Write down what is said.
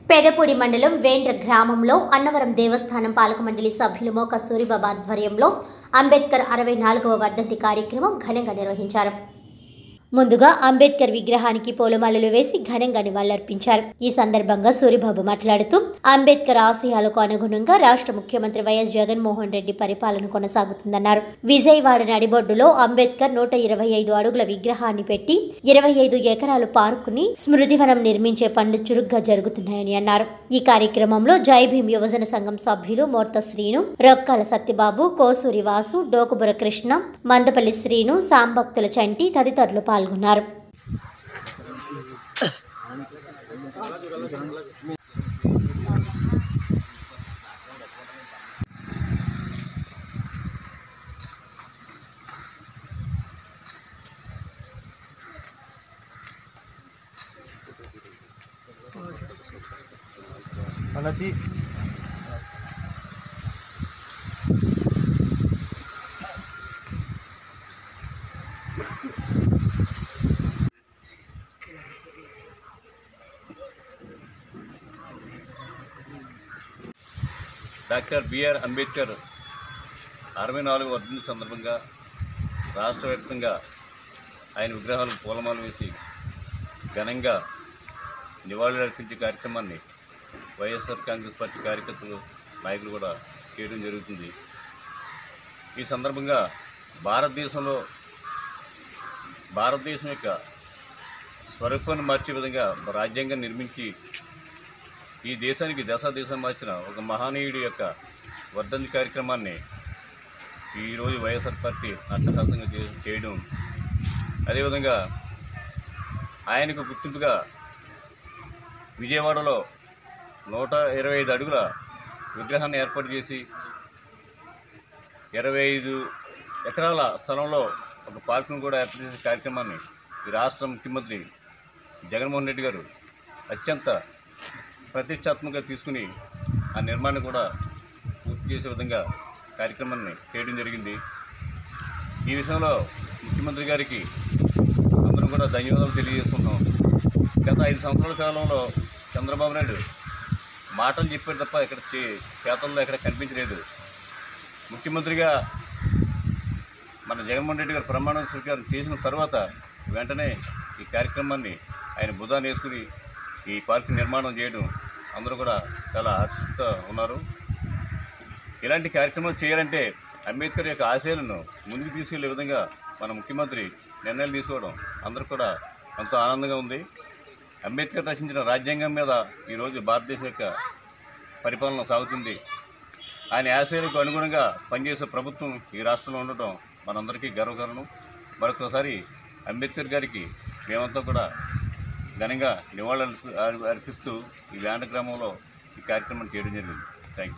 పెదపూడి మండలం వేండ్ర గ్రామంలో అన్నవరం దేవస్థానం పాలక మండలి సభ్యులు మోక సూరిబాబు ఆధ్వర్యంలో అంబేద్కర్ 64వ వర్ధంతి కార్యక్రమం ఘనంగా నిర్వహించారు. ముందుగా అంబేద్కర్ విగ్రహానికి పూలమాలలు వేసి ఘనంగా నివాళులర్పించారు. ఈ సందర్భంగా సూరిబాబు మాట్లాడుతూ అంబేద్కర్ ఆశయాలకు అనుగుణంగా రాష్ట్ర ముఖ్యమంత్రి వైఎస్ జగన్మోహన్ రెడ్డి పరిపాలన కొనసాగుతుందన్నారు. విజయవాడ నడిబొడ్డులో అంబేద్కర్ 125 అడుగుల విగ్రహాన్ని పెట్టి 25 ఎకరాలు పార్కుని స్మృతివనం నిర్మించే పనులు చురుగ్గా జరుగుతున్నాయని అన్నారు. ఈ కార్యక్రమంలో జై భీమ్ యువజన సంఘం సభ్యులు మోర్త శ్రీను, రొక్కాల సత్యబాబు, కోసూరి వాసు, డోకుబుర కృష్ణ, మందపల్లి శ్రీను, సాంభక్తుల చంటి తదితరులు పాల్గొన్నారు. డాక్టర్ బిఆర్ అంబేద్కర్ 64వ వర్ధంతి సందర్భంగా రాష్ట్ర వ్యాప్తంగా ఆయన విగ్రహాలకు పూలమాల వేసి ఘనంగా నివాళులర్పించే కార్యక్రమాన్ని వైఎస్ఆర్ కాంగ్రెస్ పార్టీ కార్యకర్తలు, నాయకులు కూడా చేయడం జరుగుతుంది. ఈ సందర్భంగా భారతదేశం యొక్క స్వరూపాన్ని మార్చే విధంగా రాజ్యాంగం నిర్మించి ఈ దేశానికి దేశం మార్చిన ఒక మహనీయుడి యొక్క వర్ధంతి కార్యక్రమాన్ని ఈరోజు వైఎస్ఆర్ పార్టీ అట్టహాసంగా చేయడం, అదేవిధంగా ఆయనకు గుర్తింపుగా విజయవాడలో 125 అడుగుల విగ్రహాన్ని ఏర్పాటు చేసి 25 ఎకరాల స్థలంలో ఒక పార్కును కూడా ఏర్పాటు చేసే కార్యక్రమాన్ని ఈ రాష్ట్ర ముఖ్యమంత్రి జగన్మోహన్ రెడ్డి గారు అత్యంత ప్రతిష్టాత్మకంగా తీసుకుని ఆ నిర్మాణాన్ని కూడా పూర్తి చేసే విధంగా కార్యక్రమాన్ని చేయడం జరిగింది. ఈ విషయంలో ముఖ్యమంత్రి గారికి అందరం కూడా ధన్యవాదాలు తెలియజేసుకుంటాం. గత 5 సంవత్సరాల కాలంలో చంద్రబాబు నాయుడు మాటలు చెప్పాడు తప్ప ఇక్కడ చేతల్లో ఎక్కడ కనిపించలేదు. ముఖ్యమంత్రిగా మన జగన్మోహన్ రెడ్డి గారు ప్రమాణ స్వీకారం చేసిన తర్వాత వెంటనే ఈ కార్యక్రమాన్ని ఆయన భుజాన్ని వేసుకుని ఈ పార్కు నిర్మాణం చేయడం అందరూ కూడా చాలా హర్షిస్తూ ఉన్నారు. ఇలాంటి కార్యక్రమాలు చేయాలంటే అంబేద్కర్ యొక్క ఆశయాలను ముందుకు తీసుకెళ్లే విధంగా మన ముఖ్యమంత్రి నిర్ణయాలు తీసుకోవడం అందరూ కూడా ఎంతో ఆనందంగా ఉంది. అంబేద్కర్ రచించిన రాజ్యాంగం మీద ఈరోజు భారతదేశం యొక్క పరిపాలన సాగుతుంది. ఆయన ఆశయాలకు అనుగుణంగా పనిచేసే ప్రభుత్వం ఈ రాష్ట్రంలో ఉండటం మనందరికీ గర్వకారణం. మరొకసారి అంబేద్కర్ గారికి మేమంతా కూడా ఘనంగా నివాళులు అర్పిస్తూ ఈ వేండ్ర గ్రామంలో ఈ కార్యక్రమం చేయడం జరిగింది. Thank you.